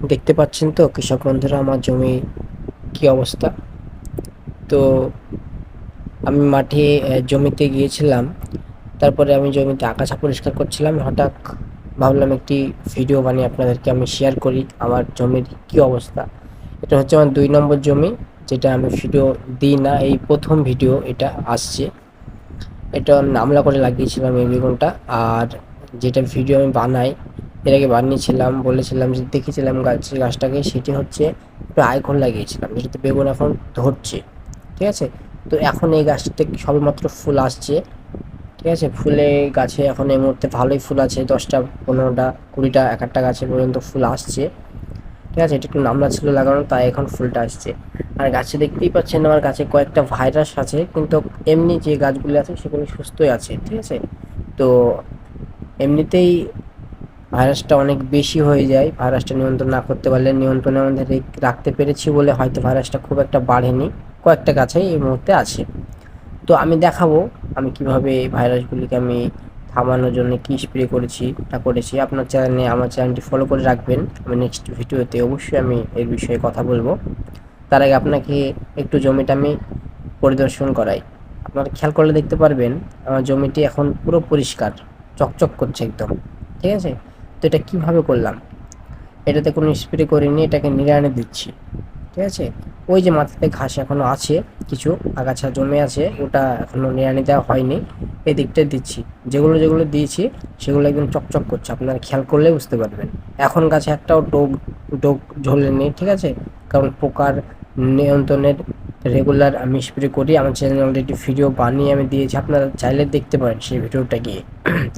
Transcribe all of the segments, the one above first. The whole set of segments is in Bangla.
দেখতে পাচ্ছেন তো কৃষক বন্ধুরা আমার জমি কি অবস্থা। তো আমি মাঠে জমিতে গিয়েছিলাম। তারপরে আমি জমিতে আগাছা পরিষ্কার করছিলাম। হঠাৎ ভাবলাম একটি ভিডিও বানিয়ে আপনাদেরকে আমি শেয়ার করি আমার জমির কি অবস্থা। এটা হচ্ছে আমার 2 নম্বর জমি, যেটা আমি ভিডিও দিই না, এই প্রথম ভিডিও এটা আসছে। এটা আমি নামলা করে লাগিয়েছিলাম এই বেগুনটা। আর যেটা ভিডিও আমি বানাই, এর আগে বানিয়েছিলাম, বলেছিলাম যে দেখেছিলাম গাছটাকে, সেটি হচ্ছে একটু আইকন লাগিয়েছিলাম, যেটাতে বেগুন এখন ধরছে। ঠিক আছে, তো এখন এই গাছটা সবেমাত্র ফুল আসছে। ঠিক আছে, ফুলে গাছে এখন এই মুহূর্তে ভালোই ফুল আছে, 10টা 15টা 20টা এক একটা গাছে পর্যন্ত ফুল আসছে। ঠিক আছে, এটা একটু নামলা ছিল লাগানো, তাই এখন ফুলটা আসছে। আর গাছে দেখতেই পাচ্ছেন আমার গাছে কয়েকটা ভাইরাস আছে, কিন্তু এমনি যে গাছগুলো আছে সেগুলো সুস্থই আছে। ঠিক আছে, তো এমনিতেই ভাইরাসটা অনেক বেশি হয়ে যায়, ভাইরাসটা নিয়ন্ত্রণ না করতে পারলে, নিয়ন্ত্রণের মধ্যে রাখতে পেরেছি বলে হয়তো ভাইরাসটা খুব একটা বাড়েনি, কয়েকটা গাছেই এই মুহূর্তে আছে। তো আমি দেখাবো আমি কিভাবে এই ভাইরাসগুলিকে আমি থামানোর জন্য কি স্প্রে করেছি না করেছি। আপনার চ্যানেলে আমার চ্যানেলটি ফলো করে রাখবেন, আমি নেক্সট ভিডিওতে অবশ্যই আমি এর বিষয়ে কথা বলবো। তার আগে আপনাকে একটু জমিটা আমি পরিদর্শন করাই। আপনারা খেয়াল করলে দেখতে পারবেন আমার জমিটি এখন পুরো পরিষ্কার, চকচক করছে একদম। ঠিক আছে, তো এটা কিভাবে করলাম, এটাতে কোনো স্প্রে করিনি, এটাকে নিড়ানি দিচ্ছি। ঠিক আছে, ওই যে মাথাতে ঘাস এখনো আছে, কিছু আগাছা জমে আছে, ওটা এখনো নিড়ানি দেওয়া হয়নি, এই দিকটা দিচ্ছি। যেগুলো যেগুলো দিয়েছি সেগুলো একদম চকচক করছে, আপনারা খেয়াল করলে বুঝতে পারবেন। এখন গাছে একটাও ডোগ ডোগ ঝোলেনি। ঠিক আছে, কারণ পোকার নিয়ন্ত্রণের রেগুলার আমি স্প্রে করি, আমার চ্যানেলে অলরেডি ভিডিও বানিয়ে আমি দিয়েছি, আপনারা চাইলে দেখতে পারেন সেই ভিডিওটা গিয়ে।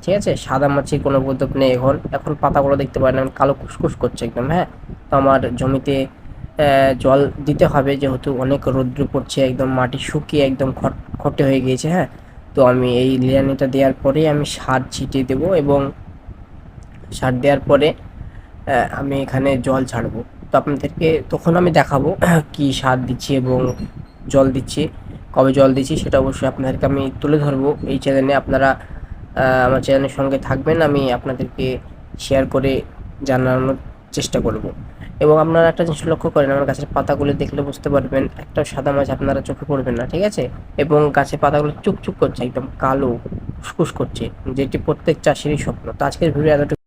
ঠিক আছে, সাদা মাছির কোনো উপদ্রব নেই, এখন এখন পাতাগুলো দেখতে পারেন এখন কালো কুসকুস করছে একদম। হ্যাঁ, তো আমার জমিতে জল দিতে হবে, যেহেতু অনেক রৌদ্র পড়ছে, একদম মাটি শুকিয়ে একদম খটখটে হয়ে গিয়েছে। হ্যাঁ, তো আমি এই লিয়ানিটা দেওয়ার পরেই আমি সার ছিটিয়ে দেবো, এবং সার দেওয়ার পরে আমি এখানে জল ছাড়বো। তো আপনাদেরকে তখন আমি দেখাবো কি সার দিচ্ছি এবং জল দিচ্ছি, কবে জল দিচ্ছি সেটা অবশ্যই আপনাদেরকে আমি তুলে ধরবো এই চ্যানেলে। আপনারা আমার চ্যানেলের সঙ্গে থাকবেন, আমি আপনাদেরকে শেয়ার করে জানানোর চেষ্টা করব। এবং আপনারা একটা জিনিস লক্ষ্য করেন, আমার গাছের পাতাগুলো দেখলে বুঝতে পারবেন একটাও সাদা মাছ আপনারা চোখে পড়বেন না। ঠিক আছে, এবং গাছের পাতাগুলো চুকচুক করছে, একদম কালো কুসকুস করছে, যেটি প্রত্যেক চাষিরই স্বপ্ন। তো আজকের ভিডিও এতটুকু।